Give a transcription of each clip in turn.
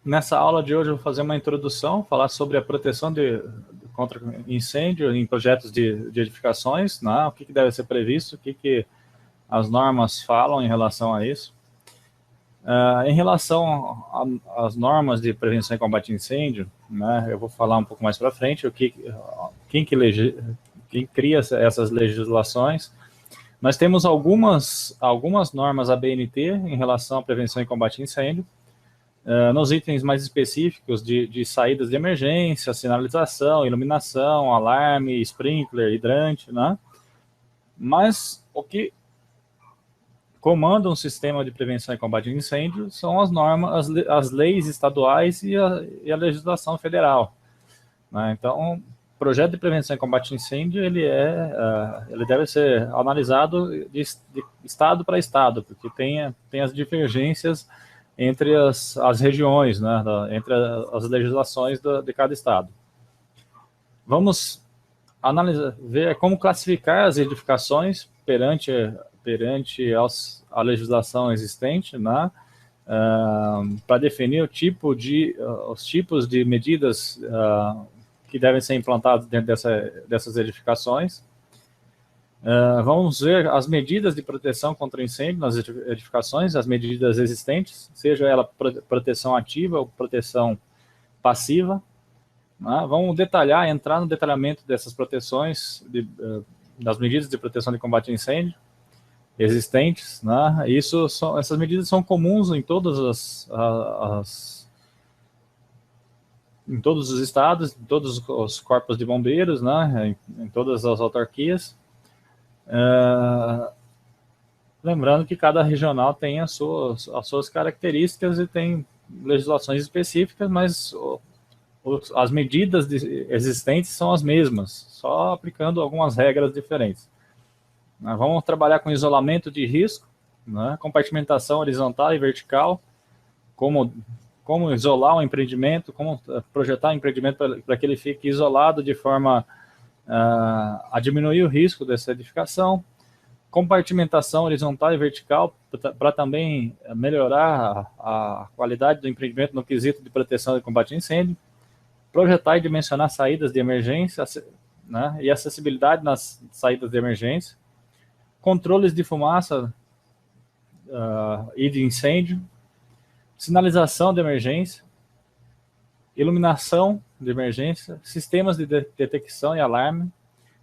Nessa aula de hoje eu vou fazer uma introdução, falar sobre a proteção contra incêndio em projetos de edificações, né? O que deve ser previsto, o que as normas falam em relação a isso. Em relação às normas de prevenção e combate a incêndio, né, eu vou falar um pouco mais para frente quem cria essas legislações. Nós temos algumas normas ABNT em relação à prevenção e combate a incêndio. Nos itens mais específicos de saídas de emergência, sinalização, iluminação, alarme, sprinkler, hidrante, né? Mas o que comanda um sistema de prevenção e combate a incêndio são as normas, as leis estaduais e a legislação federal, né? Então, o projeto de prevenção e combate a incêndio ele deve ser analisado de estado para estado, porque tem as divergências entre as regiões, né, entre as legislações de cada estado. Vamos analisar, ver como classificar as edificações perante a legislação existente, né, para definir os tipos de medidas que devem ser implantadas dentro dessas edificações. Vamos ver as medidas de proteção contra incêndio nas edificações, as medidas existentes, seja ela proteção ativa ou proteção passiva, né? Vamos entrar no detalhamento dessas proteções, das medidas de proteção de combate a incêndio existentes, né? Essas medidas são comuns em todos os estados, em todos os corpos de bombeiros, né? Em todas as autarquias. Lembrando que cada regional tem as suas características e tem legislações específicas, mas as medidas existentes são as mesmas, só aplicando algumas regras diferentes. Vamos trabalhar com isolamento de risco, né? Compartimentação horizontal e vertical, como isolar um empreendimento, como projetar um empreendimento para que ele fique isolado de forma a diminuir o risco dessa edificação. Compartimentação horizontal e vertical para também melhorar a qualidade do empreendimento no quesito de proteção e combate a incêndio. Projetar e dimensionar saídas de emergência, né, e acessibilidade nas saídas de emergência. Controles de fumaça e de incêndio. Sinalização de emergência. Iluminação de emergência. Sistemas de detecção e alarme.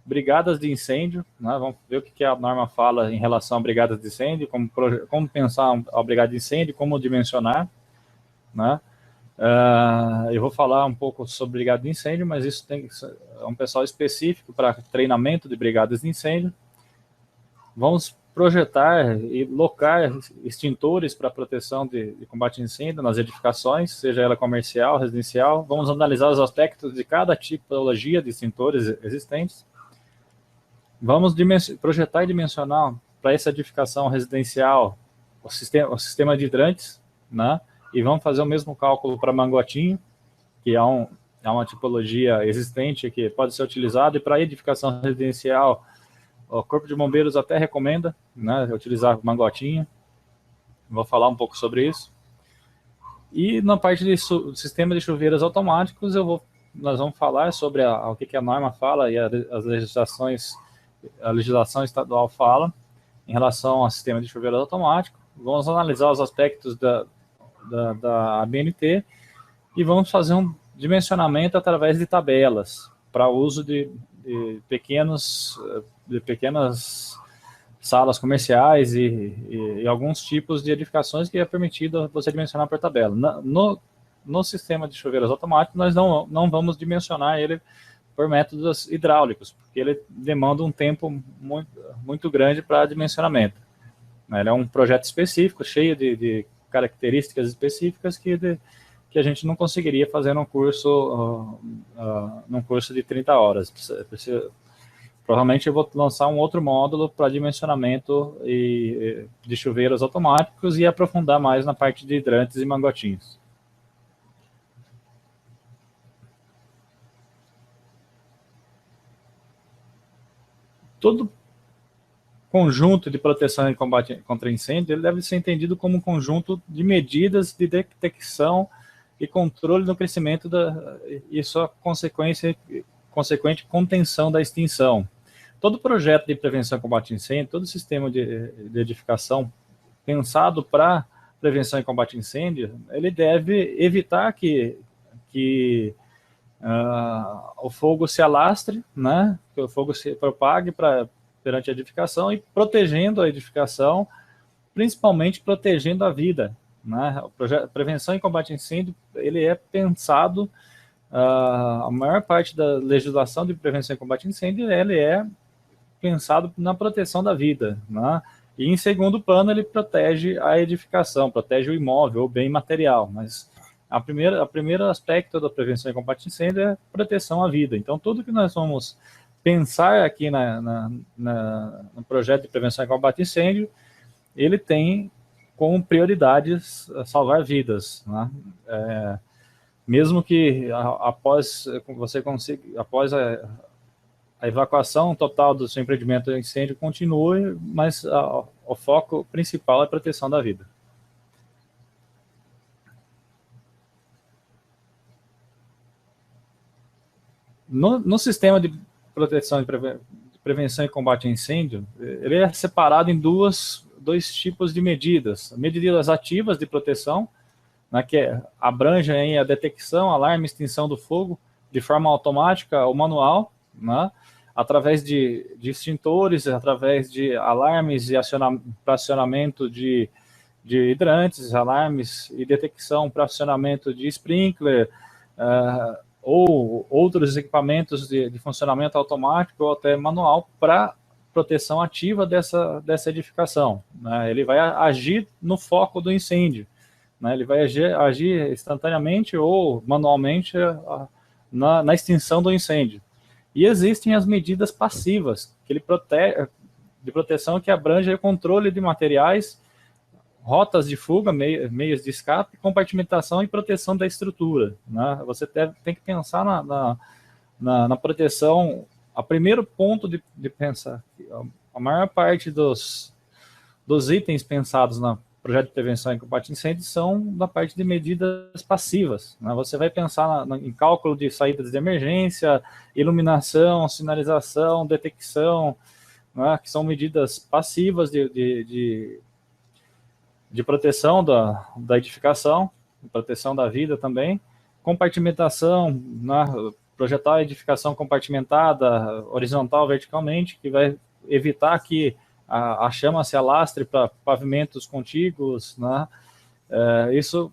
Brigadas de incêndio, né? Vamos ver o que a norma fala em relação a brigadas de incêndio, como pensar a brigada de incêndio, como dimensionar, né? Eu vou falar um pouco sobre brigada de incêndio, mas isso é um pessoal específico para treinamento de brigadas de incêndio. Vamos projetar e locar extintores para proteção de combate a incêndio nas edificações, seja ela comercial, residencial. Vamos analisar os aspectos de cada tipologia de extintores existentes. Vamos projetar e dimensionar para essa edificação residencial o sistema de hidrantes, né? E vamos fazer o mesmo cálculo para Manguatinho, que é uma tipologia existente que pode ser utilizada, e para edificação residencial, o Corpo de Bombeiros até recomenda, né, utilizar Manguatinho. Vou falar um pouco sobre isso. E na parte de sistema de chuveiros automáticos, nós vamos falar sobre o que a norma fala e a legislação estadual fala em relação ao sistema de chuveiro automático. Vamos analisar os aspectos da ABNT e vamos fazer um dimensionamento através de tabelas para uso de pequenas salas comerciais e alguns tipos de edificações que é permitido você dimensionar por tabela. No sistema de chuveiros automáticos, nós não vamos dimensionar ele por métodos hidráulicos, porque ele demanda um tempo muito grande para dimensionamento. Ele é um projeto específico, cheio de características específicas que a gente não conseguiria fazer num curso de 30 horas. Provavelmente eu vou lançar um outro módulo para dimensionamento de chuveiros automáticos e aprofundar mais na parte de hidrantes e mangotinhos. Todo conjunto de proteção e combate contra incêndio ele deve ser entendido como um conjunto de medidas de detecção e controle do crescimento e sua consequente contenção da extinção. Todo projeto de prevenção e combate a incêndio, todo sistema de edificação pensado para prevenção e combate a incêndio, ele deve evitar que o fogo se alastre, né? Que o fogo se propague perante a edificação e protegendo a edificação, principalmente protegendo a vida, né? O projeto prevenção e combate a incêndio, ele é pensado, a maior parte da legislação de prevenção e combate a incêndio, ele é pensado na proteção da vida, né? E em segundo plano ele protege a edificação, protege o imóvel, o bem material, mas o primeiro aspecto da prevenção e combate a incêndio é proteção à vida. Então, tudo que nós vamos pensar aqui no projeto de prevenção e combate a incêndio, ele tem como prioridades salvar vidas, né? Mesmo que após a evacuação total do seu empreendimento de incêndio continue, mas o foco principal é a proteção da vida. No sistema de proteção de prevenção e combate a incêndio, ele é separado em dois tipos de medidas. Medidas ativas de proteção, né, que abrangem a detecção, alarme, extinção do fogo de forma automática ou manual, né, através de extintores, através de alarmes e para acionamento de hidrantes, alarmes e detecção para acionamento de sprinkler, ou outros equipamentos de funcionamento automático ou até manual para proteção ativa dessa edificação, né? Ele vai agir no foco do incêndio, né? Ele vai agir instantaneamente ou manualmente na extinção do incêndio. E existem as medidas passivas que ele de proteção que abrangem o controle de materiais, rotas de fuga, meios de escape, compartimentação e proteção da estrutura, né? Você tem que pensar na proteção. O primeiro ponto de pensar, a maior parte dos itens pensados no projeto de prevenção e combate a incêndio são da parte de medidas passivas, né? Você vai pensar em cálculo de saídas de emergência, iluminação, sinalização, detecção, né? Que são medidas passivas de proteção da edificação, proteção da vida também, compartimentação, né, projetar a edificação compartimentada, horizontal, verticalmente, que vai evitar que a chama se alastre para pavimentos contíguos, né? Isso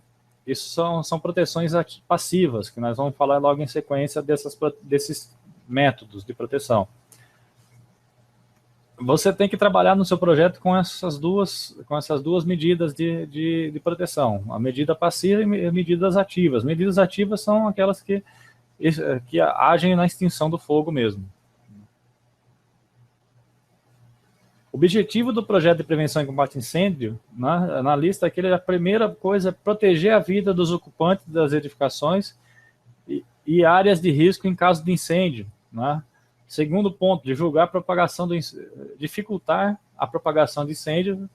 são proteções passivas, que nós vamos falar logo em sequência desses métodos de proteção. Você tem que trabalhar no seu projeto com essas duas medidas de proteção, a medida passiva e medidas ativas. Medidas ativas são aquelas que agem na extinção do fogo mesmo. O objetivo do projeto de prevenção e combate a incêndio, né, na lista aqui, a primeira coisa é proteger a vida dos ocupantes das edificações e áreas de risco em caso de incêndio, né? Segundo ponto, dificultar a propagação de incêndio,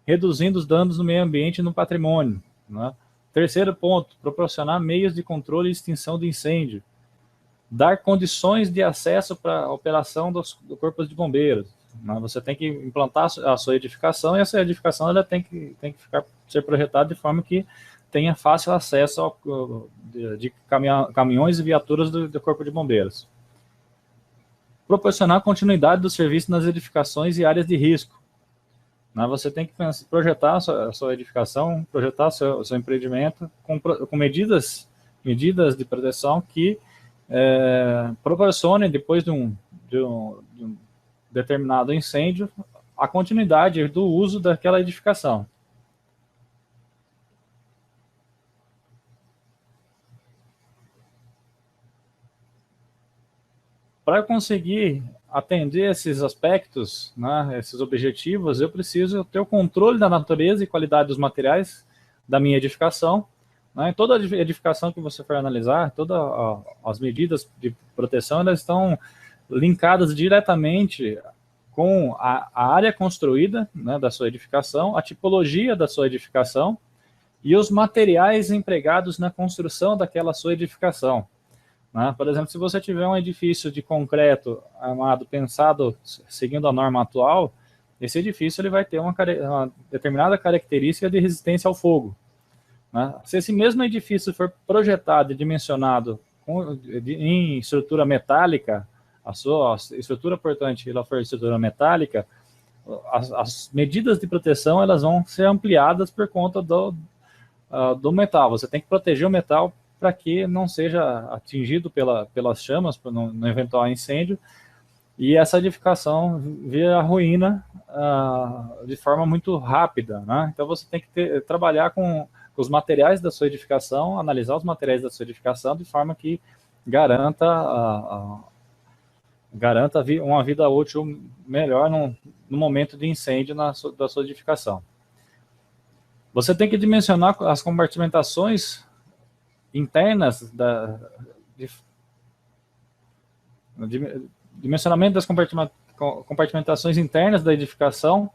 reduzindo os danos no meio ambiente e no patrimônio, né? Terceiro ponto, proporcionar meios de controle e extinção de incêndio. Dar condições de acesso para a operação do Corpo de Bombeiros, né? Você tem que implantar a sua edificação e essa edificação ela tem que ser projetada de forma que tenha fácil acesso de caminhões e viaturas do Corpo de Bombeiros. Proporcionar continuidade do serviço nas edificações e áreas de risco, né? Você tem que projetar a sua edificação, projetar o seu empreendimento com medidas de proteção que proporcionem, depois de um determinado incêndio, a continuidade do uso daquela edificação. Para conseguir atender esses aspectos, né, esses objetivos, eu preciso ter o controle da natureza e qualidade dos materiais da minha edificação, né? Toda edificação que você for analisar, todas as medidas de proteção, elas estão linkadas diretamente com a área construída, né, da sua edificação, a tipologia da sua edificação e os materiais empregados na construção daquela sua edificação. Né? Por exemplo, se você tiver um edifício de concreto armado, pensado seguindo a norma atual, esse edifício ele vai ter uma determinada característica de resistência ao fogo. Né? Se esse mesmo edifício for projetado e dimensionado em estrutura metálica, a sua estrutura portante ela for estrutura metálica, as medidas de proteção elas vão ser ampliadas por conta do metal. Você tem que proteger o metal para que não seja atingido pelas chamas, no eventual incêndio, e essa edificação vira ruína de forma muito rápida. Né? Então você tem que trabalhar com os materiais da sua edificação, analisar os materiais da sua edificação de forma que garanta uma vida útil melhor no momento de incêndio da sua edificação. Você tem que dimensionar as compartimentações internas dimensionamento das compartimentações internas da edificação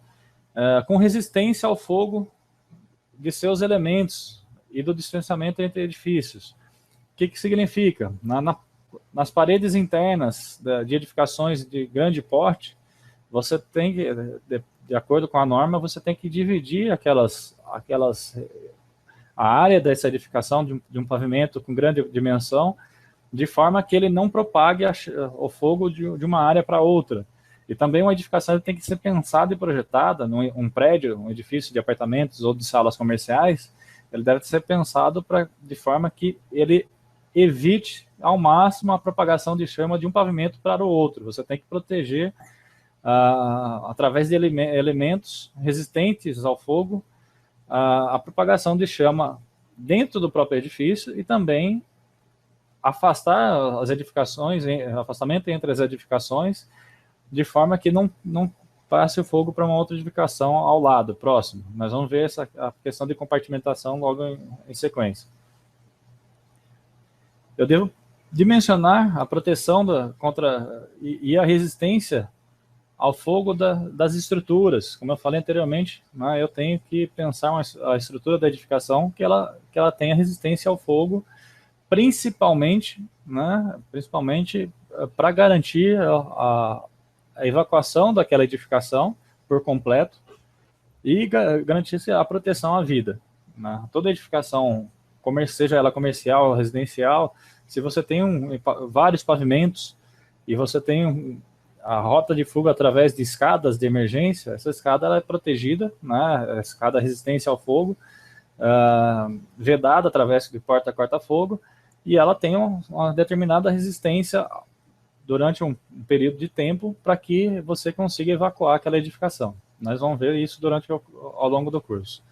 com resistência ao fogo de seus elementos e do distanciamento entre edifícios. O que significa? Nas paredes internas de edificações de grande porte, você tem que, de acordo com a norma, você tem que dividir a área dessa edificação de um pavimento com grande dimensão, de forma que ele não propague o fogo de uma área para outra. E também uma edificação tem que ser pensada e projetada, um prédio, um edifício de apartamentos ou de salas comerciais, ele deve ser pensado de forma que ele evite ao máximo a propagação de chama de um pavimento para o outro. Você tem que proteger através de elementos resistentes ao fogo a propagação de chama dentro do próprio edifício e também afastar as edificações, afastamento entre as edificações, de forma que não passe o fogo para uma outra edificação ao lado, próximo. Nós vamos ver a questão de compartimentação logo em sequência. Eu devo dimensionar a proteção contra e a resistência ao fogo das estruturas. Como eu falei anteriormente, né, eu tenho que pensar a estrutura da edificação que ela tenha resistência ao fogo, principalmente para garantir a evacuação daquela edificação por completo e garantir a proteção à vida. Né? Toda edificação, seja ela comercial ou residencial, se você tem vários pavimentos e você tem a rota de fuga através de escadas de emergência, essa escada ela é protegida, né? A escada resistência ao fogo, vedada através de porta corta-fogo, e ela tem uma determinada resistência durante um período de tempo para que você consiga evacuar aquela edificação. Nós vamos ver isso ao longo do curso.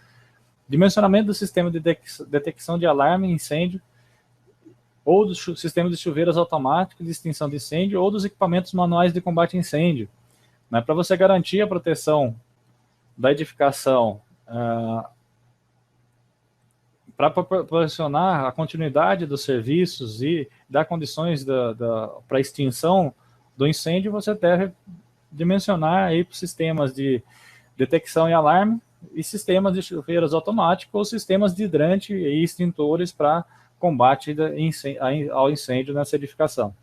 Dimensionamento do sistema de detecção de alarme e incêndio, ou do sistema de chuveiros automáticos de extinção de incêndio, ou dos equipamentos manuais de combate a incêndio. Né? Para você garantir a proteção da edificação, para proporcionar a continuidade dos serviços e dar condições para a extinção do incêndio, você deve dimensionar aí sistemas de detecção e alarme e sistemas de chuveiros automáticos ou sistemas de hidrante e extintores para combate ao incêndio nessa edificação.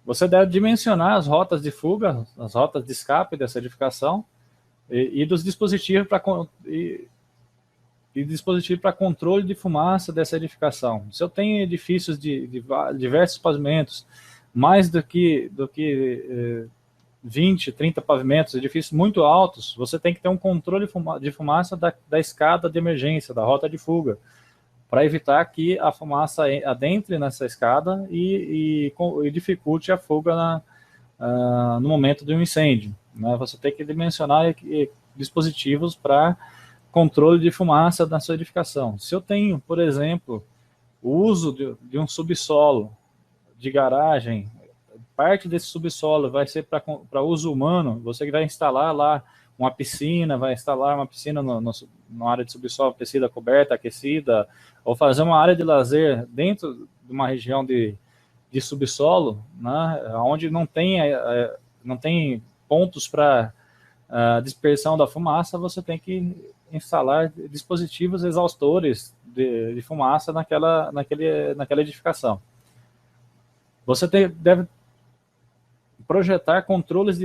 Você deve dimensionar as rotas de fuga, as rotas de escape dessa edificação e dos dispositivos para controle de fumaça dessa edificação. Se eu tenho edifícios de diversos pavimentos, mais do que 20, 30 pavimentos, edifícios muito altos, você tem que ter um controle de fumaça da escada de emergência, da rota de fuga, para evitar que a fumaça adentre nessa escada e dificulte a fuga no momento de um incêndio. Né? Você tem que dimensionar dispositivos para controle de fumaça na sua edificação. Se eu tenho, por exemplo, o uso de um subsolo de garagem, parte desse subsolo vai ser para uso humano, você vai instalar lá uma piscina, vai instalar uma piscina numa área de subsolo, piscina coberta, aquecida, ou fazer uma área de lazer dentro de uma região de subsolo, né, onde não tem pontos para a dispersão da fumaça, você tem que instalar dispositivos exaustores de fumaça naquela edificação. Você deve projetar controles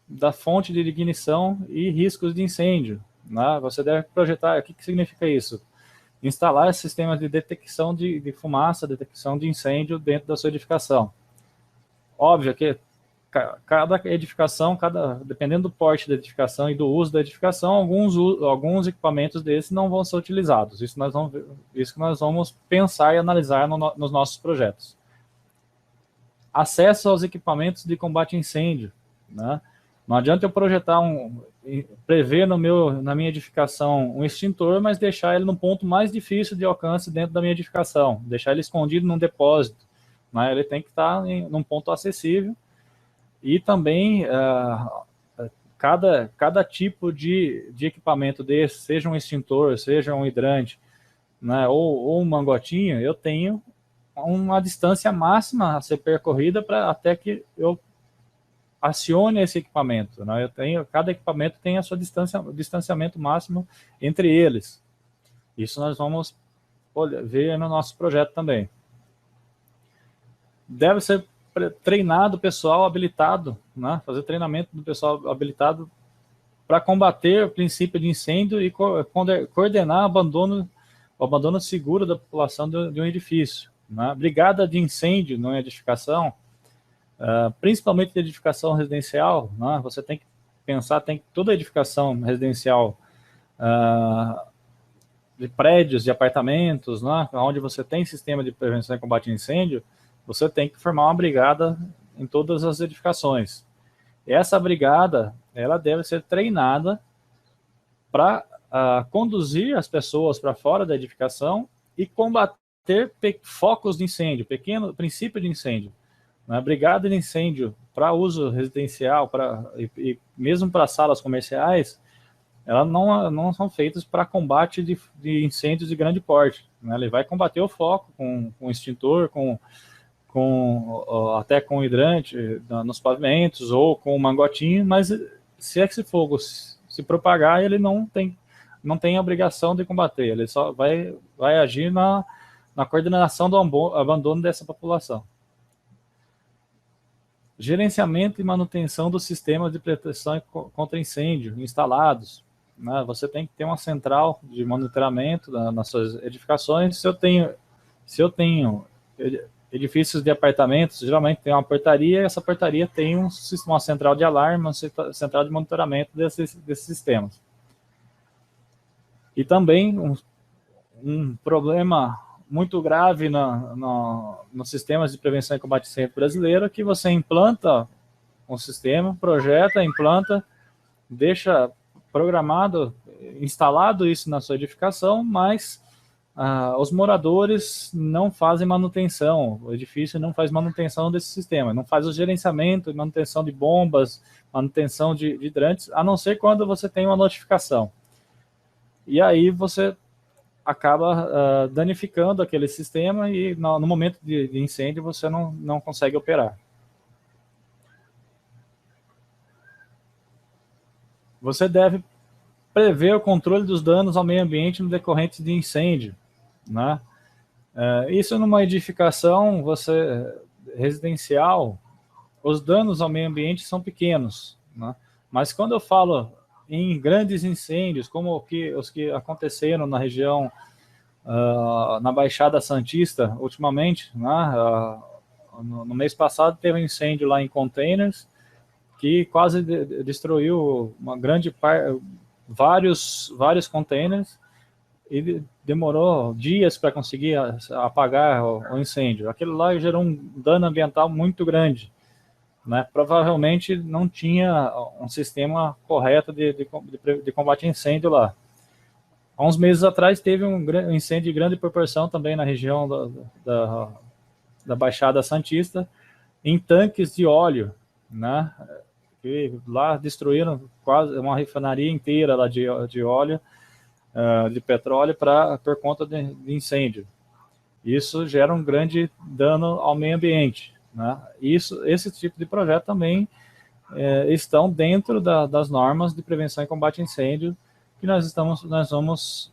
da fonte de ignição e riscos de incêndio, né? Você deve projetar, o que significa isso? Instalar sistemas de detecção de fumaça, detecção de incêndio dentro da sua edificação. Óbvio que cada edificação, dependendo do porte da edificação e do uso da edificação, alguns equipamentos desses não vão ser utilizados. Isso que nós vamos pensar e analisar nos nossos projetos. Acesso aos equipamentos de combate a incêndio, né? Não adianta eu projetar prever na minha edificação um extintor, mas deixar ele no ponto mais difícil de alcance dentro da minha edificação, deixar ele escondido num depósito, né? Ele tem que estar num ponto acessível. E também cada tipo de equipamento desse, seja um extintor, seja um hidrante, né, ou um mangotinho, eu tenho uma distância máxima a ser percorrida até que eu acione esse equipamento, né? Cada equipamento tem a sua distanciamento máximo entre eles. Isso nós vamos ver no nosso projeto também. Deve ser treinado o pessoal habilitado, né? Fazer treinamento do pessoal habilitado para combater o princípio de incêndio e coordenar o abandono seguro da população de um edifício, né? Brigada de incêndio numa edificação, principalmente de edificação residencial, né? Você tem que pensar, toda edificação residencial de prédios, de apartamentos, né? Onde você tem sistema de prevenção e combate a incêndio, você tem que formar uma brigada em todas as edificações. Essa brigada, ela deve ser treinada para conduzir as pessoas para fora da edificação e combater focos de incêndio, pequeno princípio de incêndio. Uma brigada de incêndio para uso residencial e mesmo para salas comerciais, elas não são feitas para combate de incêndios de grande porte, né? Ele vai combater o foco com extintor, até com hidrante nos pavimentos ou com um mangotinho, mas se esse fogo se propagar, ele não tem a obrigação de combater, ele só vai agir na coordenação do abandono dessa população. Gerenciamento e manutenção dos sistemas de proteção contra incêndio instalados, né? Você tem que ter uma central de monitoramento nas suas edificações. Se eu tenho edifícios de apartamentos, geralmente tem uma portaria, e essa portaria tem uma central de alarme, uma central de monitoramento desses sistemas. E também um problema muito grave nos sistemas de prevenção e combate a incêndio brasileiro, que você implanta um sistema, projeta, implanta, deixa programado, instalado isso na sua edificação, mas os moradores não fazem manutenção, o edifício não faz manutenção desse sistema, não faz o gerenciamento, manutenção de bombas, manutenção de hidrantes, a não ser quando você tem uma notificação. E aí você acaba danificando aquele sistema e no momento de incêndio você não consegue operar. Você deve prever o controle dos danos ao meio ambiente no decorrente de incêndio, né? Isso numa edificação residencial, os danos ao meio ambiente são pequenos, né? Mas quando eu falo em grandes incêndios, como os que aconteceram na região, na Baixada Santista, ultimamente, né? No mês passado teve um incêndio lá em Containers, que quase destruiu uma grande parte, vários containers, e demorou dias para conseguir apagar o incêndio. Aquilo lá gerou um dano ambiental muito grande, né? Provavelmente não tinha um sistema correto de combate a incêndio lá. Há uns meses atrás teve um incêndio de grande proporção também na região da Baixada Santista, em tanques de óleo, né? Que lá destruíram quase uma refinaria inteira lá de óleo, de petróleo, por conta de incêndio. Isso gera um grande dano ao meio ambiente, né? Esse tipo de projeto também estão dentro das normas de prevenção e combate a incêndio que nós vamos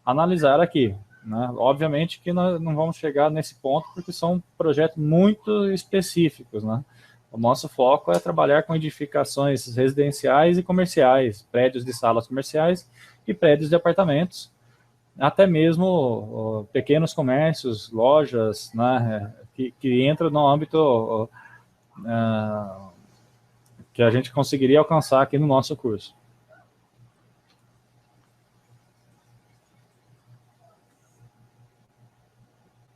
analisar aqui, né? Obviamente que nós não vamos chegar nesse ponto porque são projetos muito específicos, né? O nosso foco é trabalhar com edificações residenciais e comerciais, prédios de salas comerciais e prédios de apartamentos, até mesmo pequenos comércios, lojas, né, que entram no âmbito que a gente conseguiria alcançar aqui no nosso curso.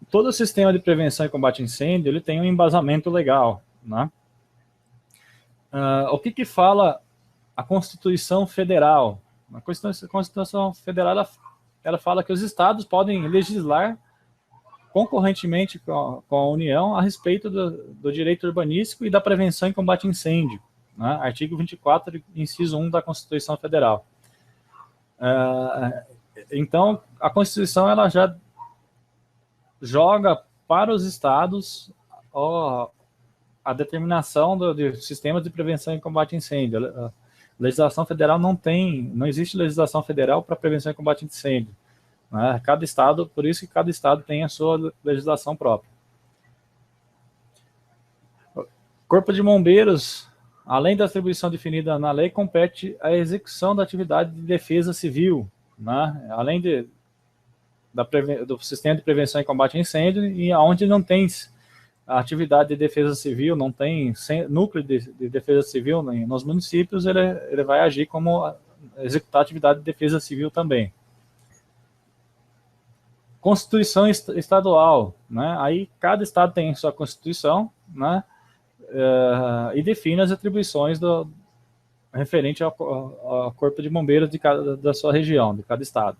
Todo o sistema de prevenção e combate a incêndio ele tem um embasamento legal, né? O que fala a Constituição Federal? A Constituição Federal ela fala que os estados podem legislar concorrentemente com a União a respeito do direito urbanístico e da prevenção e combate a incêndio, né? Artigo 24, inciso 1 da Constituição Federal. Então, a Constituição ela já joga para os estados a determinação de sistemas de prevenção e combate a incêndio. A legislação federal não existe legislação federal para prevenção e combate a incêndio, né? Cada estado, por isso que cada estado tem a sua legislação própria. Corpo de Bombeiros, além da atribuição definida na lei, compete a execução da atividade de defesa civil, né? Além do sistema de prevenção e combate a incêndio, e onde não tem a atividade de defesa civil, não tem núcleo de defesa civil nos municípios, ele vai agir como executar atividade de defesa civil também. Constituição estadual, né? Aí cada estado tem sua constituição, né? E define as atribuições referente ao corpo de bombeiros da sua região, de cada estado.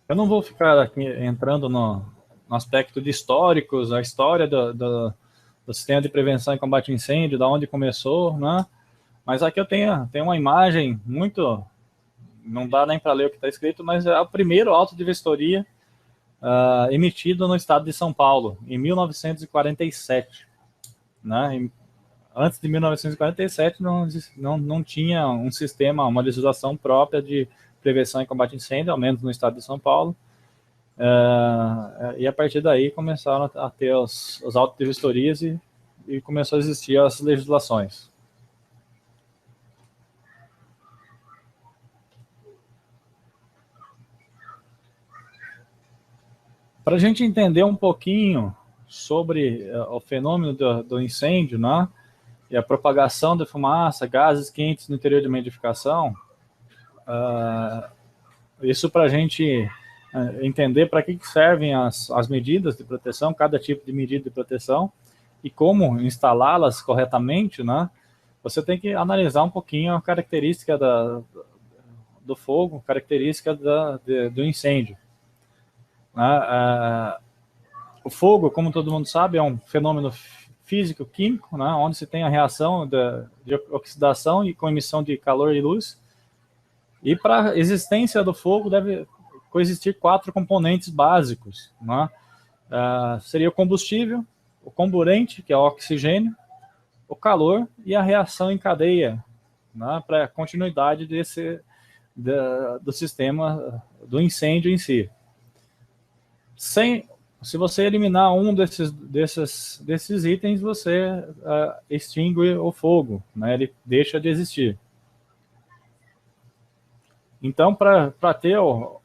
Eu não vou ficar aqui entrando no aspecto de históricos, a história do sistema de prevenção e combate a incêndio, da onde começou, né? Mas aqui eu tenho uma imagem muito... Não dá nem para ler o que está escrito, mas é o primeiro auto de vistoria emitido no estado de São Paulo, em 1947. Né? Antes de 1947, não tinha um sistema, uma legislação própria de prevenção e combate a incêndio, ao menos no estado de São Paulo. E a partir daí começaram a ter os autos de vistorias e começou a existir as legislações. Para a gente entender um pouquinho sobre o fenômeno do incêndio, né, e a propagação de fumaça, gases quentes no interior de uma edificação, isso para a gente entender para que servem as medidas de proteção, cada tipo de medida de proteção, e como instalá-las corretamente, né, você tem que analisar um pouquinho a característica do fogo, característica do incêndio. O fogo, como todo mundo sabe, é um fenômeno físico-químico, né, onde se tem a reação de oxidação e com emissão de calor e luz. E para a existência do fogo deve coexistir 4 componentes básicos, né? Seria o combustível, o comburente, que é o oxigênio, o calor e a reação em cadeia, né, para a continuidade do sistema do incêndio em si. Se você eliminar um desses itens, você extingue o fogo, né? Ele deixa de existir. Então, para ter o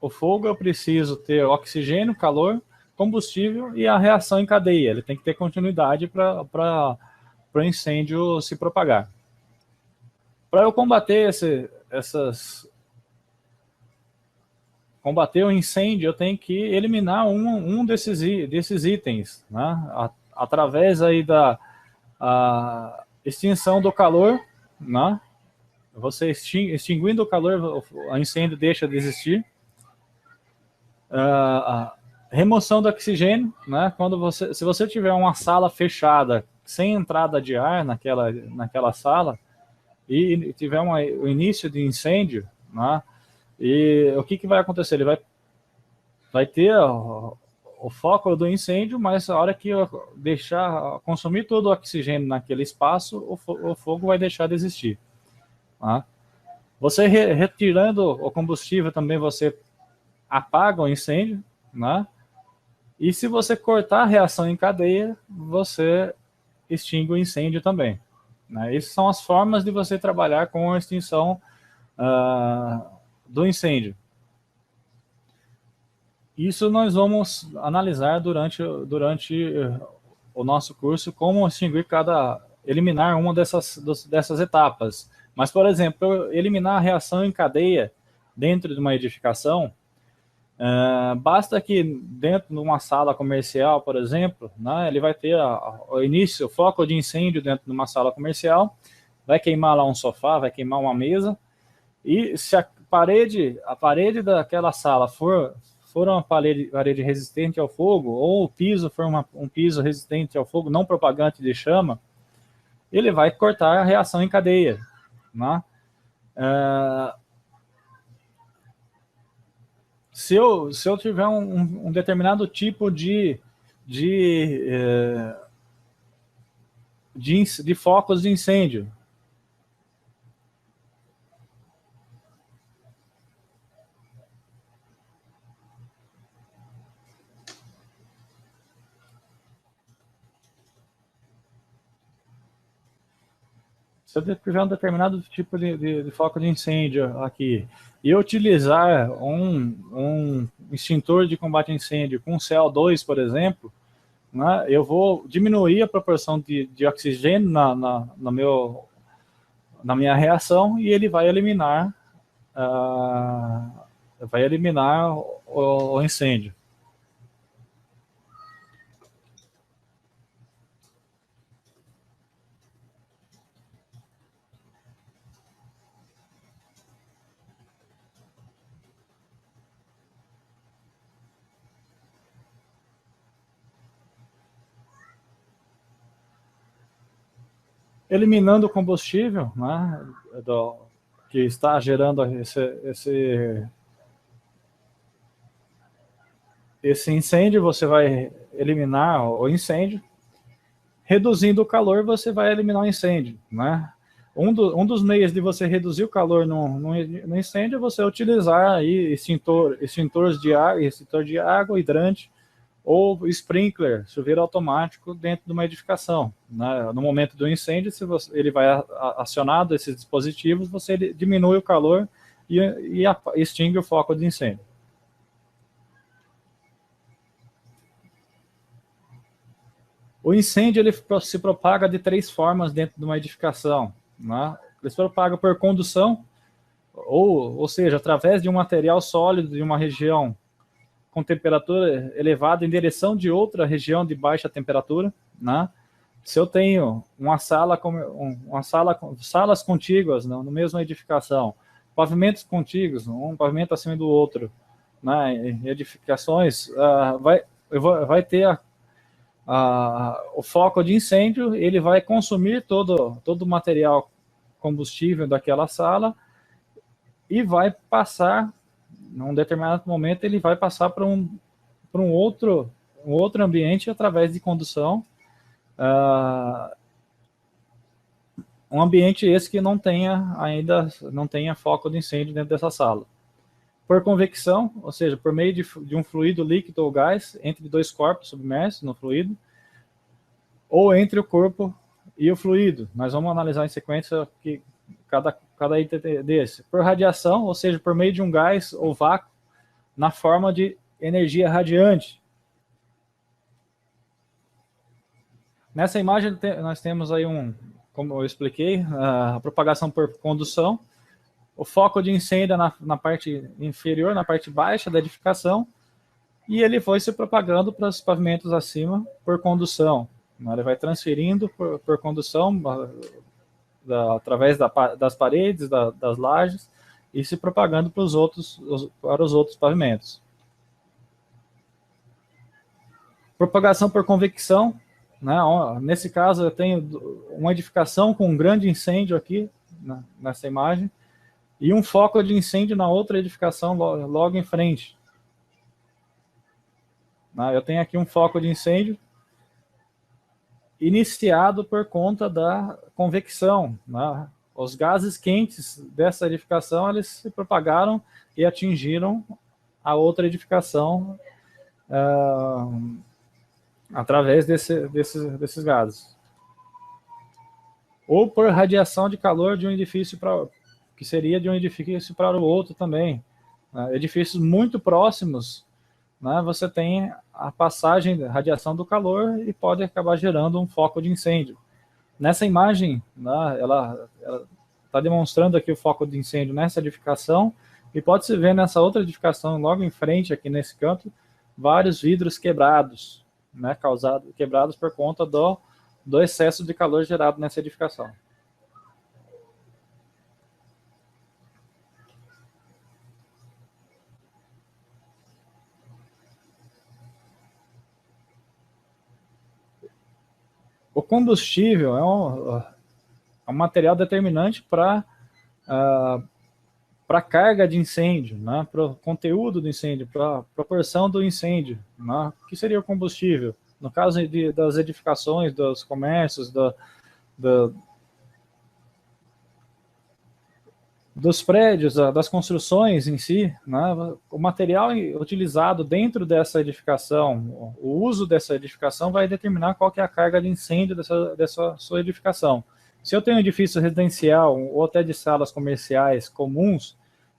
fogo, eu preciso ter oxigênio, calor, combustível e a reação em cadeia. Ele tem que ter continuidade para o incêndio se propagar. Para eu combater combater o incêndio, eu tenho que eliminar um desses itens, né? Através aí da extinção do calor, né? Você extinguindo o calor, o incêndio deixa de existir. A remoção do oxigênio, né? Se você tiver uma sala fechada, sem entrada de ar naquela sala, e tiver o início de incêndio, né? E o que vai acontecer? Ele vai ter o foco do incêndio, mas a hora que eu deixar consumir todo o oxigênio naquele espaço, o fogo vai deixar de existir. Tá? Você retirando o combustível também, você apaga o incêndio, né? E se você cortar a reação em cadeia, você extingue o incêndio também. Né? Essas são as formas de você trabalhar com a extinção do incêndio. Isso nós vamos analisar durante o nosso curso, como eliminar uma dessas etapas. Mas, por exemplo, eliminar a reação em cadeia dentro de uma edificação, basta que dentro de uma sala comercial, por exemplo, né, ele vai ter o foco de incêndio dentro de uma sala comercial, vai queimar lá um sofá, vai queimar uma mesa, e se a parede daquela sala for uma parede resistente ao fogo, ou o piso for um piso resistente ao fogo, não propagante de chama, ele vai cortar a reação em cadeia. Né? Se eu tiver um determinado tipo de focos de incêndio, se eu tiver um determinado tipo de foco de incêndio aqui, e eu utilizar um extintor de combate a incêndio com CO2, por exemplo, né, eu vou diminuir a proporção de oxigênio na minha reação, e ele vai eliminar o incêndio. Eliminando o combustível, né, que está gerando esse incêndio, você vai eliminar o incêndio. Reduzindo o calor, você vai eliminar o incêndio. Né? Um dos meios de você reduzir o calor no incêndio é você utilizar aí extintor de água, hidrante, ou sprinkler, chuveiro automático dentro de uma edificação. Né? No momento do incêndio, se ele vai acionado esses dispositivos, você diminui o calor e extingue o foco de incêndio. O incêndio ele se propaga de 3 formas dentro de uma edificação. Né? Ele se propaga por condução, ou seja, através de um material sólido de uma região com temperatura elevada em direção de outra região de baixa temperatura. Né? Se eu tenho salas contíguas no mesma edificação, pavimentos contíguos, um pavimento acima do outro, né, em edificações, vai ter o foco de incêndio, ele vai consumir todo o material combustível daquela sala e vai passar, num determinado momento, ele vai passar para um outro ambiente através de condução, um ambiente esse que não tenha foco de incêndio dentro dessa sala. Por convecção, ou seja, por meio de um fluido líquido ou gás entre 2 corpos submersos no fluido, ou entre o corpo e o fluido. Nós vamos analisar em sequência cada item desse. Por radiação, ou seja, por meio de um gás ou vácuo na forma de energia radiante. Nessa imagem nós temos aí como eu expliquei, a propagação por condução, o foco de incêndio na parte inferior, na parte baixa da edificação, e ele foi se propagando para os pavimentos acima por condução. Ele vai transferindo por condução através das paredes, das lajes, e se propagando para os outros pavimentos. Propagação por convecção, né? Nesse caso eu tenho uma edificação com um grande incêndio aqui, né, nessa imagem, e um foco de incêndio na outra edificação logo em frente. Eu tenho aqui um foco de incêndio iniciado por conta da convecção, né? Os gases quentes dessa edificação, eles se propagaram e atingiram a outra edificação através desses gases. Ou por radiação de calor de um edifício que seria de um edifício para o outro também. Edifícios muito próximos, né, você tem a passagem da radiação do calor e pode acabar gerando um foco de incêndio. Nessa imagem, né, ela está demonstrando aqui o foco de incêndio nessa edificação, e pode-se ver nessa outra edificação, logo em frente, aqui nesse canto, vários vidros quebrados, né, quebrados por conta do excesso de calor gerado nessa edificação. O combustível é um material determinante para a carga de incêndio, né, para o conteúdo do incêndio, para a proporção do incêndio. Né? O que seria o combustível? No caso das edificações, dos comércios, dos prédios, das construções em si, né, o material utilizado dentro dessa edificação, o uso dessa edificação vai determinar qual que é a carga de incêndio dessa sua edificação. Se eu tenho um edifício residencial ou até de salas comerciais comuns,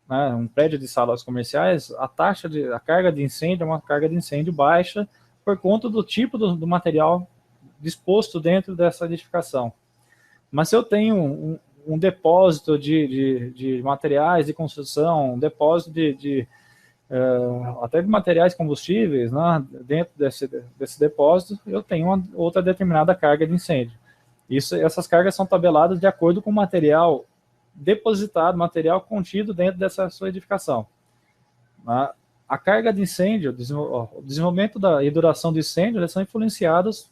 né, um prédio de salas comerciais, a carga de incêndio é uma carga de incêndio baixa por conta do tipo do material disposto dentro dessa edificação. Mas se eu tenho um depósito de materiais de construção, um depósito até de materiais combustíveis, né, dentro desse depósito, eu tenho uma outra determinada carga de incêndio. Essas cargas são tabeladas de acordo com o material depositado, material contido dentro dessa sua edificação. A carga de incêndio, o desenvolvimento e duração do incêndio, eles são influenciados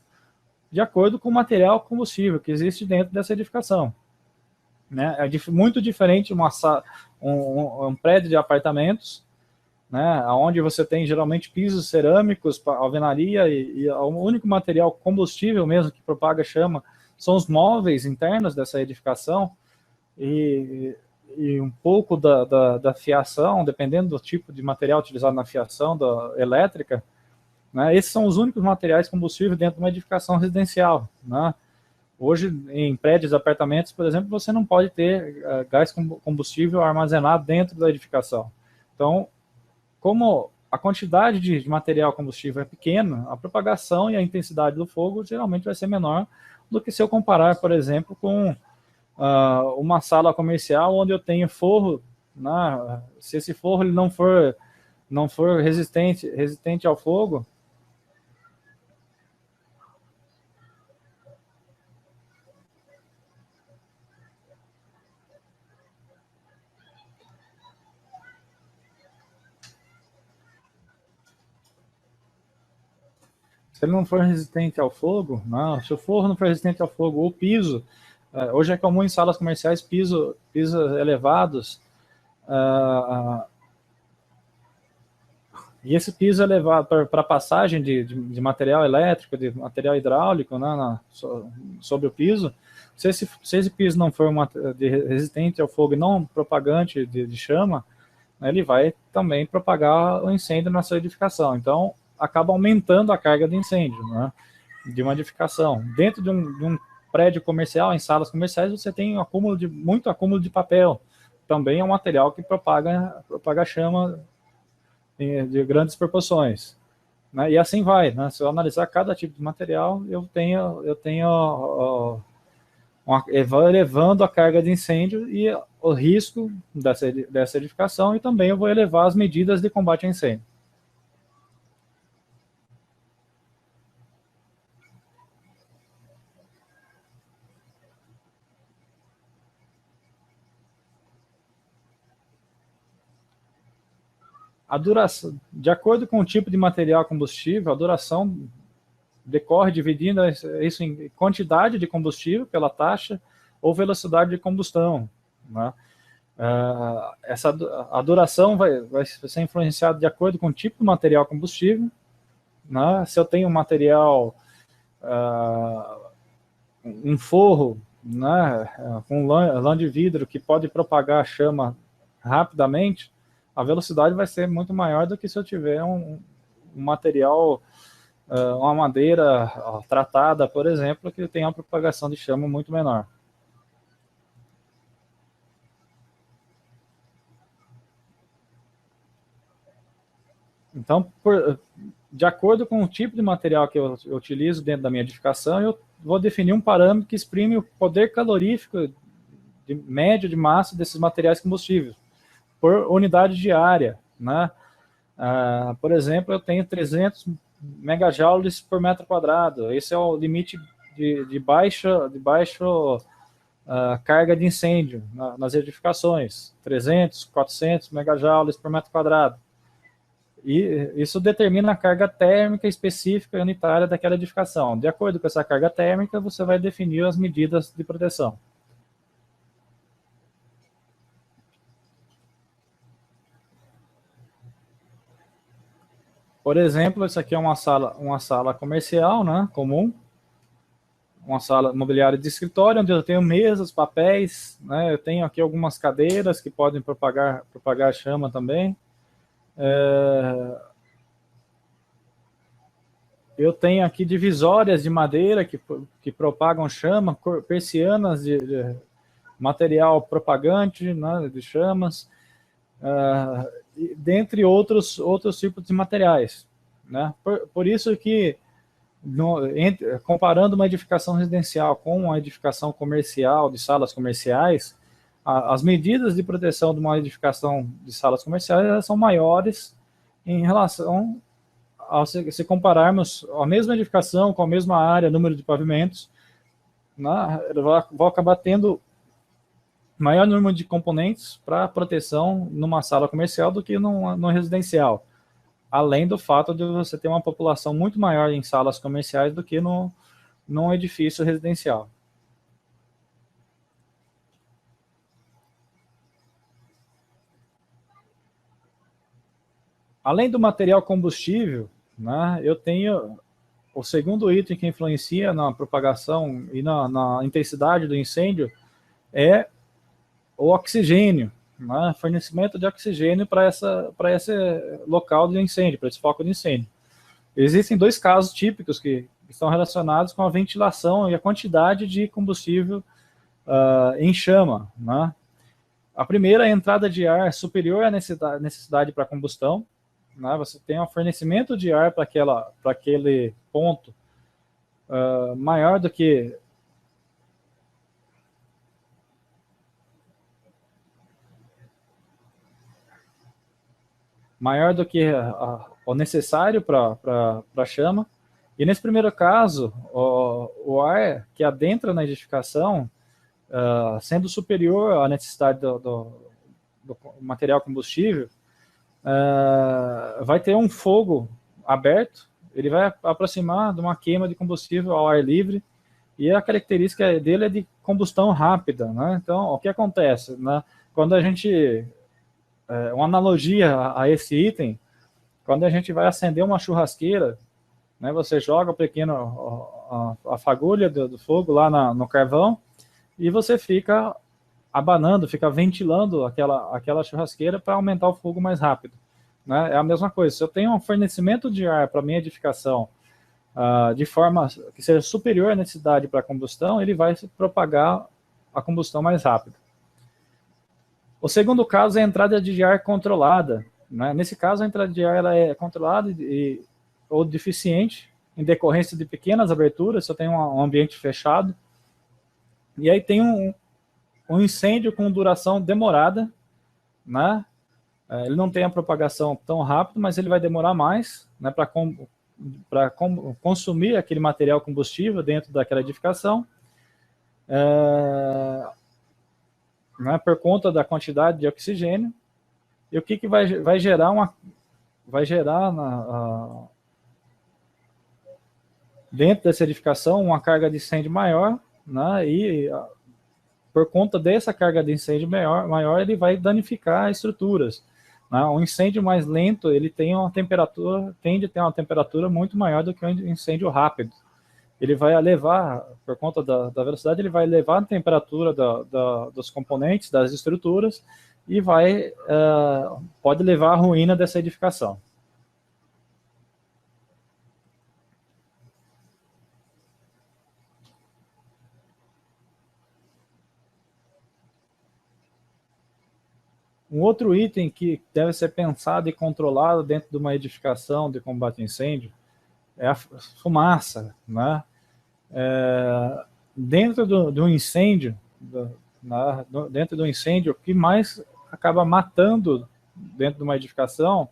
de acordo com o material combustível que existe dentro dessa edificação. Né? É muito diferente um prédio de apartamentos, né, onde você tem geralmente pisos cerâmicos, alvenaria, e o único material combustível mesmo que propaga chama são os móveis internos dessa edificação, e um pouco da fiação, dependendo do tipo de material utilizado na fiação elétrica, né? Esses são os únicos materiais combustíveis dentro de uma edificação residencial. Né? Hoje, em prédios, apartamentos, por exemplo, você não pode ter gás combustível armazenado dentro da edificação. Então, como a quantidade de material combustível é pequena, a propagação e a intensidade do fogo geralmente vai ser menor do que se eu comparar, por exemplo, com uma sala comercial onde eu tenho forro, né? Se esse forro ele não for resistente ao fogo, se ele não for resistente ao fogo, não, se o forro não for resistente ao fogo, o piso, hoje é comum em salas comerciais pisos elevados, e esse piso é levado para passagem de material elétrico, de material hidráulico, né, sobre o piso. Se esse piso não for resistente ao fogo e não propagante de chama, né, ele vai também propagar o incêndio na sua edificação. Então, acaba aumentando a carga de incêndio, né, de uma edificação. Dentro de um prédio comercial, em salas comerciais, você tem muito acúmulo de papel. Também é um material que propaga chama de grandes proporções. Né? E assim vai. Né? Se eu analisar cada tipo de material, eu vou elevando a carga de incêndio e o risco dessa edificação, e também eu vou elevar as medidas de combate a incêndio. A duração, de acordo com o tipo de material combustível, a duração decorre dividindo isso em quantidade de combustível pela taxa ou velocidade de combustão, né? A duração vai ser influenciada de acordo com o tipo de material combustível, né? Se eu tenho um material, um forro, né, com lã de vidro que pode propagar a chama rapidamente, a velocidade vai ser muito maior do que se eu tiver um material, uma madeira tratada, por exemplo, que tem uma propagação de chama muito menor. Então, de acordo com o tipo de material que eu utilizo dentro da minha edificação, eu vou definir um parâmetro que exprime o poder calorífico médio de massa desses materiais combustíveis por unidade de área, né? Por exemplo, eu tenho 300 megajoules por metro quadrado. Esse é o limite de baixa carga de incêndio nas edificações. 300, 400 megajoules por metro quadrado. E isso determina a carga térmica específica e unitária daquela edificação. De acordo com essa carga térmica, você vai definir as medidas de proteção. Por exemplo, isso aqui é uma sala comercial, né, comum, uma sala mobiliária de escritório, onde eu tenho mesas, papéis, né, eu tenho aqui algumas cadeiras que podem propagar chama também. Eu tenho aqui divisórias de madeira que propagam chama, persianas de material propagante, né, de chamas, dentre outros tipos de materiais, né? Por isso que, comparando uma edificação residencial com uma edificação comercial, de salas comerciais, as medidas de proteção de uma edificação de salas comerciais são maiores em relação se compararmos a mesma edificação com a mesma área, número de pavimentos, né, vou acabar tendo maior número de componentes para proteção numa sala comercial do que no residencial, além do fato de você ter uma população muito maior em salas comerciais do que num edifício residencial. Além do material combustível, né, eu tenho o segundo item que influencia na propagação e na intensidade do incêndio é o oxigênio, né, fornecimento de oxigênio para esse local de incêndio, para esse foco de incêndio. Existem dois casos típicos que estão relacionados com a ventilação e a quantidade de combustível em chama, né? A primeira é a entrada de ar superior à necessidade para combustão, né? Você tem um fornecimento de ar para aquele ponto maior do que o necessário para a chama. E nesse primeiro caso, o ar que adentra na edificação, sendo superior à necessidade do material combustível, vai ter um fogo aberto, ele vai aproximar de uma queima de combustível ao ar livre, e a característica dele é de combustão rápida, né? Então, o que acontece, né? Quando a gente, uma analogia a esse item, quando a gente vai acender uma churrasqueira, né, você joga a fagulha do fogo lá no carvão, e você fica abanando, fica ventilando aquela churrasqueira para aumentar o fogo mais rápido, né? É a mesma coisa. Se eu tenho um fornecimento de ar para minha edificação de forma que seja superior à necessidade para a combustão, ele vai propagar a combustão mais rápido. O segundo caso é a entrada de ar controlada, né? Nesse caso, a entrada de ar ela é controlada ou deficiente em decorrência de pequenas aberturas. Se eu tenho um ambiente fechado, e aí tem um incêndio com duração demorada, né? Ele não tem a propagação tão rápida, mas ele vai demorar mais, né, para consumir aquele material combustível dentro daquela edificação, né, por conta da quantidade de oxigênio. E o que vai gerar vai gerar dentro dessa edificação uma carga de incêndio maior, né? E por conta dessa carga de incêndio maior ele vai danificar estruturas. Né? Um incêndio mais lento, ele tem uma temperatura, tende a ter uma temperatura muito maior do que um incêndio rápido. Ele vai levar, por conta da velocidade, ele vai levar a temperatura dos componentes, das estruturas, e pode levar à ruína dessa edificação. Um outro item que deve ser pensado e controlado dentro de uma edificação de combate a incêndio é a fumaça, né? Dentro do incêndio, dentro do incêndio, o que mais acaba matando dentro de uma edificação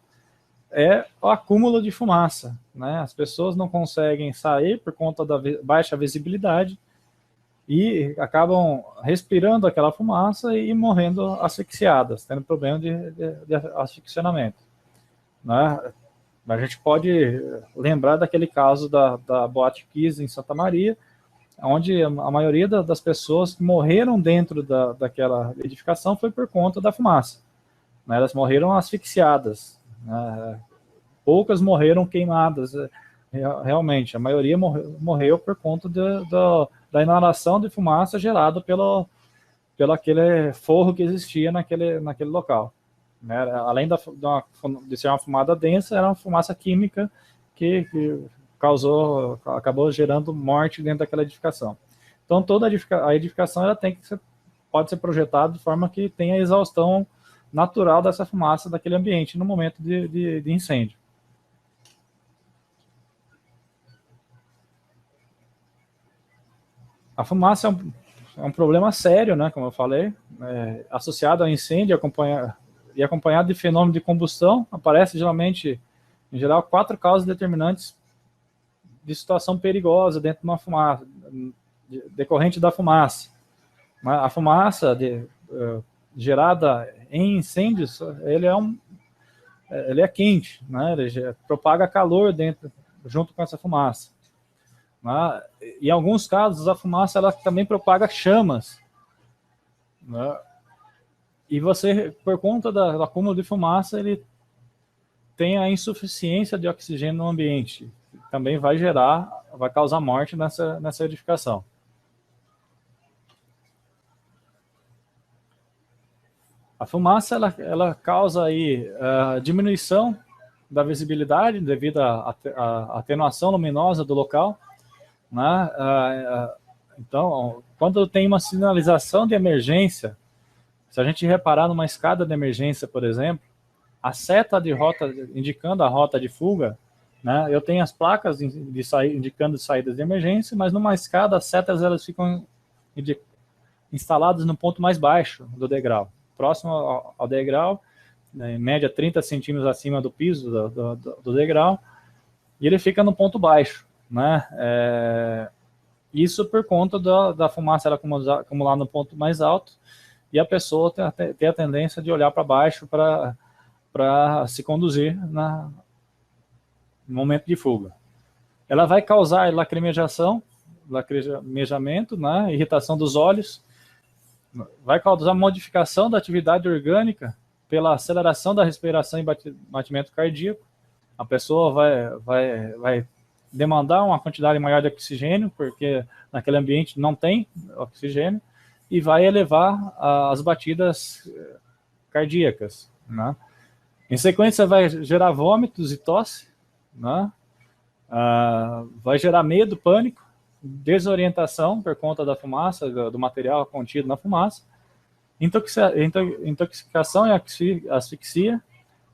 é o acúmulo de fumaça, né? As pessoas não conseguem sair por conta da baixa visibilidade e acabam respirando aquela fumaça e morrendo asfixiadas, tendo problema de asfixiamento. Né? A gente pode lembrar daquele caso da Boate Kiss em Santa Maria, onde a maioria das pessoas que morreram dentro daquela edificação foi por conta da fumaça. Né? Elas morreram asfixiadas. Né? Poucas morreram queimadas, realmente. A maioria morreu por conta da inalação de fumaça gerada pelo aquele forro que existia naquele local. Né? Além de ser uma fumada densa, era uma fumaça química que acabou gerando morte dentro daquela edificação. Então, toda a edificação pode ser projetada de forma que tenha a exaustão natural dessa fumaça daquele ambiente no momento de incêndio. A fumaça é um problema sério, né, como eu falei, associado ao incêndio acompanhado de fenômeno de combustão. Aparece geralmente, em geral, 4 causas determinantes de situação perigosa dentro de uma fumaça, decorrente da fumaça. A fumaça gerada em incêndios, ele é quente, né, ele propaga calor junto com essa fumaça. Né? Em alguns casos, a fumaça ela também propaga chamas. Né? E você, por conta do acúmulo de fumaça, ele tem a insuficiência de oxigênio no ambiente. Também vai causar morte nessa edificação. A fumaça ela causa aí diminuição da visibilidade devido à atenuação luminosa do local. Né? Então, quando tem uma sinalização de emergência, se a gente reparar numa escada de emergência, por exemplo, a seta de rota indicando a rota de fuga, né? Eu tenho as placas indicando saídas de emergência, mas numa escada as setas elas ficam instaladas no ponto mais baixo do degrau, próximo ao degrau, né, em média 30 centímetros acima do piso do degrau, e ele fica no ponto baixo. Né? Isso por conta da fumaça ela acumular no ponto mais alto e a pessoa ter a tendência de olhar para baixo para se conduzir no momento de fuga. Ela vai causar lacrimejamento, né? Irritação dos olhos, vai causar modificação da atividade orgânica pela aceleração da respiração e batimento cardíaco. A pessoa vai demandar uma quantidade maior de oxigênio, porque naquele ambiente não tem oxigênio, e vai elevar as batidas cardíacas. Né? Em sequência, vai gerar vômitos e tosse, né? Vai gerar medo, pânico, desorientação por conta da fumaça, do material contido na fumaça, intoxicação e asfixia,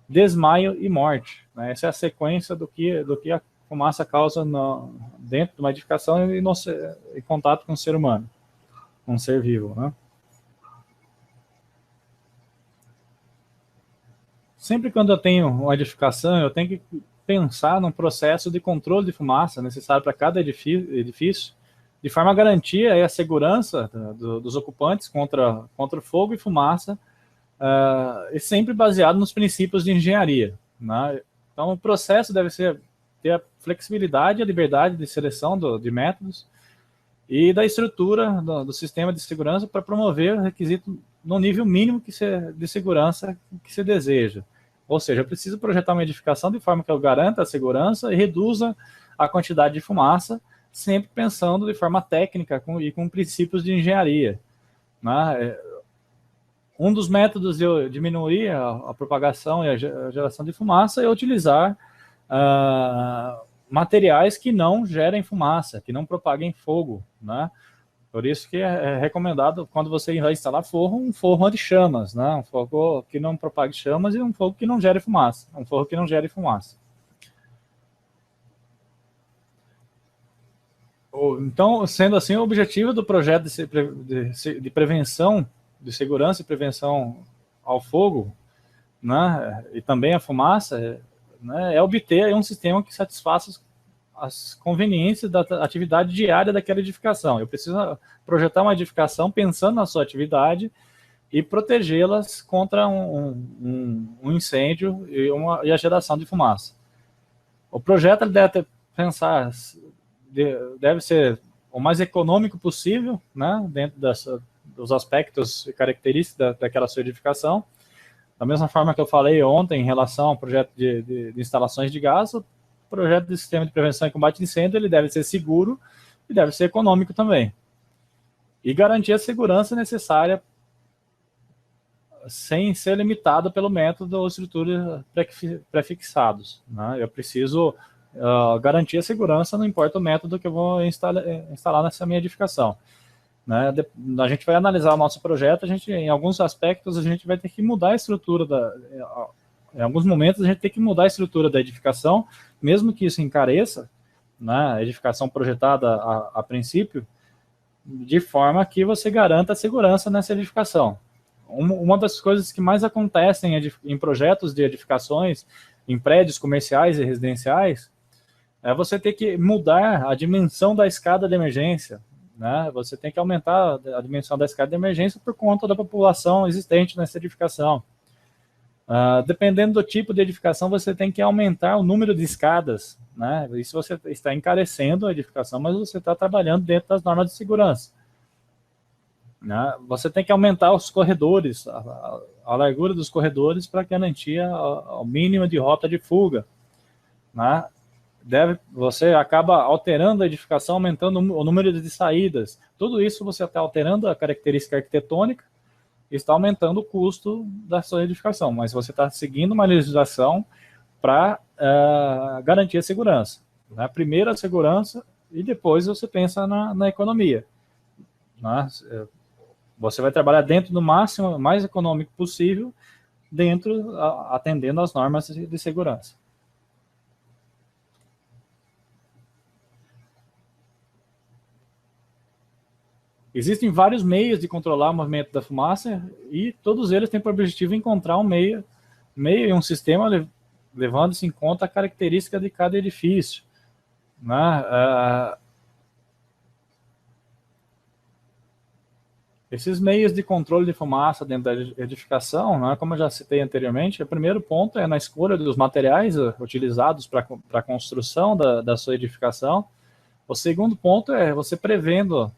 desmaio e morte. Né? Essa é a sequência do que a fumaça causa dentro de uma edificação e em contato com o ser humano, com um ser vivo. Né? Sempre quando eu tenho uma edificação, eu tenho que pensar num processo de controle de fumaça necessário para cada edifício, de forma a garantir a segurança dos ocupantes contra fogo e fumaça, e sempre baseado nos princípios de engenharia. Né? Então, o processo deve ter a flexibilidade e a liberdade de seleção de métodos e da estrutura do sistema de segurança para promover o requisito no nível mínimo de segurança que se deseja. Ou seja, eu preciso projetar uma edificação de forma que eu garanta a segurança e reduza a quantidade de fumaça, sempre pensando de forma técnica e com princípios de engenharia. Né? Um dos métodos de eu diminuir a propagação e a geração de fumaça é utilizar materiais que não gerem fumaça, que não propaguem fogo, né? Por isso que é recomendado, quando você vai instalar forro, um forro anti-chamas, né? Um forro que não propague chamas e um forro que não gere fumaça. Um forro que não gere fumaça. Então, sendo assim, o objetivo do projeto de prevenção, de segurança e prevenção ao fogo, né, e também a fumaça, né, é obter um sistema que satisfaça as conveniências da atividade diária daquela edificação. Eu preciso projetar uma edificação pensando na sua atividade e protegê-las contra um incêndio e a geração de fumaça. O projeto ele deve ser o mais econômico possível, né, dentro dos aspectos e características daquela sua edificação. Da mesma forma que eu falei ontem em relação ao projeto de instalações de gás, o projeto de sistema de prevenção e combate a incêndio ele deve ser seguro e deve ser econômico também. E garantir a segurança necessária sem ser limitado pelo método ou estrutura prefixados. Né? Eu preciso garantir a segurança, não importa o método que eu vou instalar nessa minha edificação. Né? A gente vai analisar o nosso projeto, em alguns aspectos a gente vai ter que mudar a estrutura em alguns momentos a gente tem que mudar a estrutura da edificação, mesmo que isso encareça, né, a edificação projetada a princípio, de forma que você garanta a segurança nessa edificação. Uma das coisas que mais acontecem em projetos de edificações, em prédios comerciais e residenciais, é você ter que mudar a dimensão da escada de emergência. Né? Você tem que aumentar a dimensão da escada de emergência por conta da população existente nessa edificação. Dependendo do tipo de edificação, você tem que aumentar o número de escadas. Né? Isso você está encarecendo a edificação, mas você está trabalhando dentro das normas de segurança. Né? Você tem que aumentar os corredores, a largura dos corredores para garantir o mínimo de rota de fuga. Né? Você acaba alterando a edificação, aumentando o número de saídas. Tudo isso você está alterando a característica arquitetônica e está aumentando o custo da sua edificação, mas você está seguindo uma legislação para garantir a segurança. Né? Primeiro a segurança e depois você pensa na economia. Né? Você vai trabalhar dentro do máximo, mais econômico possível, atendendo às normas de segurança. Existem vários meios de controlar o movimento da fumaça e todos eles têm por objetivo encontrar um meio e um sistema levando-se em conta a característica de cada edifício. Né? Esses meios de controle de fumaça dentro da edificação, né, como eu já citei anteriormente, o primeiro ponto é na escolha dos materiais utilizados para a construção da sua edificação. O segundo ponto é você prevendo,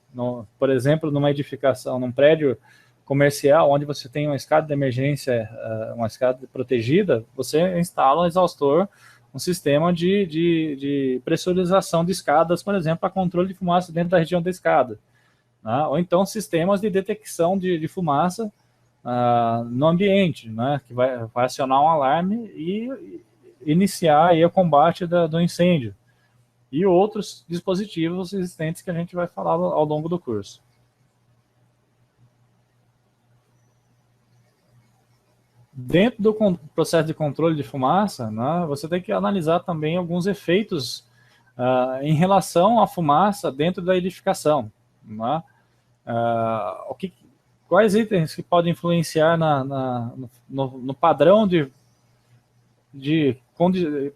por exemplo, numa edificação, num prédio comercial, onde você tem uma escada de emergência, uma escada protegida, você instala um exaustor, um sistema de pressurização de escadas, por exemplo, para controle de fumaça dentro da região da escada. Né? Ou então sistemas de detecção de fumaça no ambiente, né? Que vai acionar um alarme e iniciar aí o combate do incêndio. E outros dispositivos existentes que a gente vai falar ao longo do curso. Dentro do processo de controle de fumaça, né, você tem que analisar também alguns efeitos em relação à fumaça dentro da edificação. Né? Quais itens que podem influenciar no padrão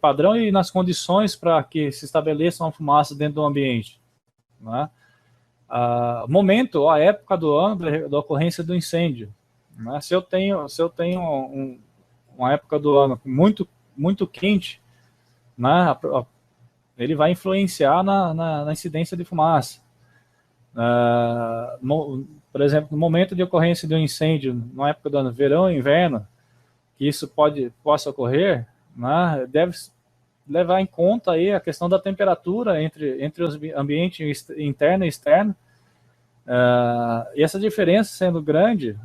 padrão e nas condições para que se estabeleça uma fumaça dentro do ambiente. Né? Momento, a época do ano da ocorrência do incêndio. Né? Se eu tenho uma época do ano muito, muito quente, né, ele vai influenciar na incidência de fumaça. Por exemplo, no momento de ocorrência de um incêndio, na época do verão e inverno, que isso possa ocorrer, né, deve levar em conta aí a questão da temperatura entre os ambientes interno e externo. E essa diferença sendo grande,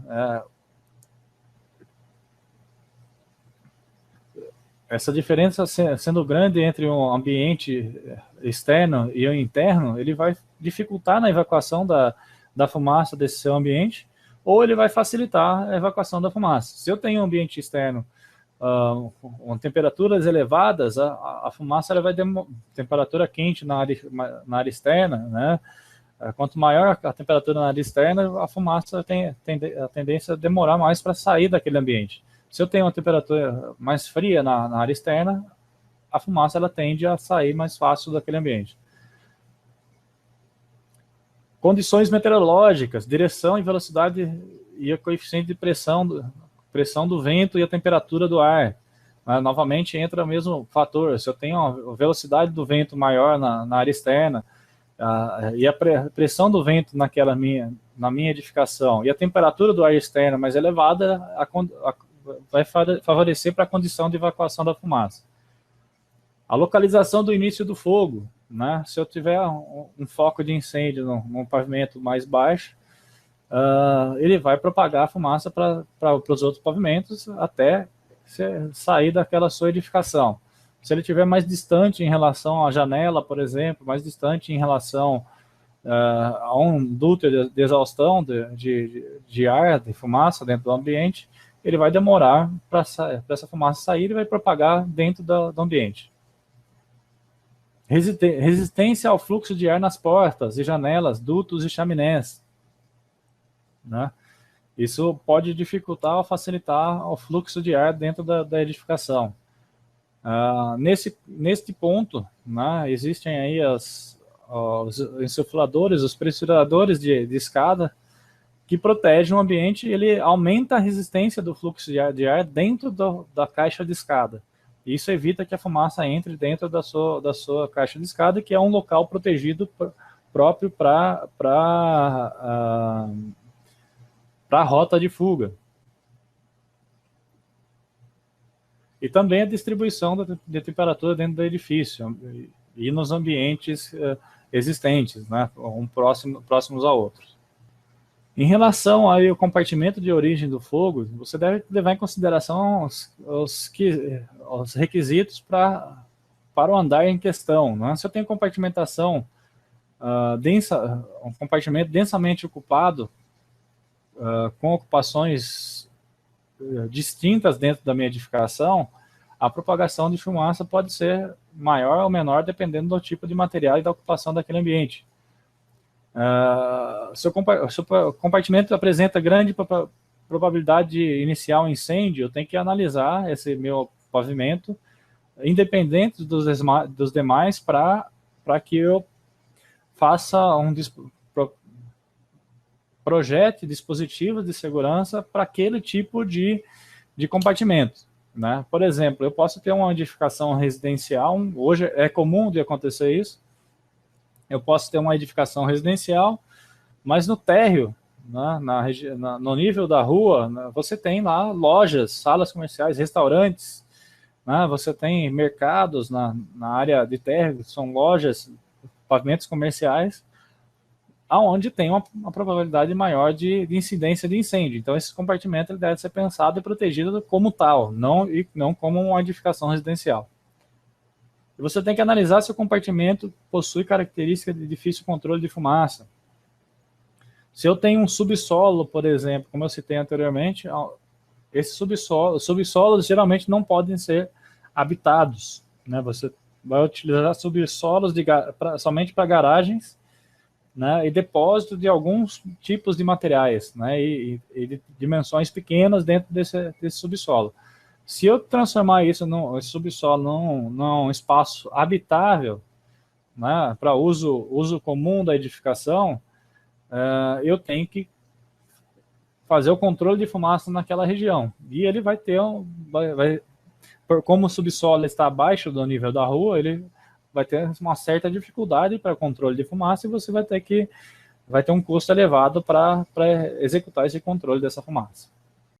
entre um ambiente externo e o interno, ele vai dificultar na evacuação da fumaça desse seu ambiente, ou ele vai facilitar a evacuação da fumaça. Se eu tenho um ambiente externo com temperaturas elevadas, a fumaça ela vai temperatura quente na área externa, né? Quanto maior a temperatura na área externa, a fumaça tem a tendência a demorar mais para sair daquele ambiente. Se eu tenho uma temperatura mais fria na área externa, a fumaça ela tende a sair mais fácil daquele ambiente. Condições meteorológicas, direção e velocidade e o coeficiente de pressão do vento e a temperatura do ar. Novamente entra o mesmo fator. Se eu tenho a velocidade do vento maior na área externa e a pressão do vento na minha edificação e a temperatura do ar externo mais elevada, vai favorecer para a condição de evacuação da fumaça. A localização do início do fogo, né? Se eu tiver um foco de incêndio num pavimento mais baixo, ele vai propagar a fumaça para os outros pavimentos até sair daquela sua edificação. Se ele estiver mais distante em relação à janela, por exemplo, mais distante em relação a um duto de exaustão de ar, de fumaça dentro do ambiente, ele vai demorar para essa fumaça sair e vai propagar dentro do ambiente. Resistência ao fluxo de ar nas portas e janelas, dutos e chaminés, né? Isso pode dificultar ou facilitar o fluxo de ar dentro da edificação. Nesse ponto, né, existem aí os insufladores, os pressurizadores de escada, que protegem o ambiente. Ele aumenta a resistência do fluxo de ar dentro da caixa de escada. Isso evita que a fumaça entre dentro da sua caixa de escada, que é um local protegido próprio para a rota de fuga. E também a distribuição de temperatura dentro do edifício e nos ambientes existentes, né, próximos a outros. Em relação ao compartimento de origem do fogo, você deve levar em consideração os requisitos para o andar em questão, né? Se eu tenho compartimentação um compartimento densamente ocupado, com ocupações distintas dentro da minha edificação, a propagação de fumaça pode ser maior ou menor dependendo do tipo de material e da ocupação daquele ambiente. Se o compartimento apresenta grande probabilidade de iniciar um incêndio, eu tenho que analisar esse meu pavimento, independente dos demais, para que eu faça projete dispositivos de segurança para aquele tipo de compartimento, né? Por exemplo, eu posso ter uma edificação residencial, hoje é comum de acontecer isso. Eu posso ter uma edificação residencial, mas no térreo, né, no nível da rua, né, você tem lá lojas, salas comerciais, restaurantes, né, você tem mercados na área de térreo, são lojas, pavimentos comerciais, aonde tem uma probabilidade maior de incidência de incêndio. Então, esse compartimento ele deve ser pensado e protegido como tal, não como uma edificação residencial. E você tem que analisar se o compartimento possui características de difícil controle de fumaça. Se eu tenho um subsolo, por exemplo, como eu citei anteriormente, esses subsolos geralmente não podem ser habitados, né? Você vai utilizar subsolos somente para garagens, né, e depósito de alguns tipos de materiais, né, e de dimensões pequenas dentro desse subsolo. Se eu transformar esse subsolo num espaço habitável, né, para uso comum da edificação, eu tenho que fazer o controle de fumaça naquela região. E ele vai como o subsolo está abaixo do nível da rua, ele vai ter uma certa dificuldade para controle de fumaça e você vai ter um custo elevado para executar esse controle dessa fumaça.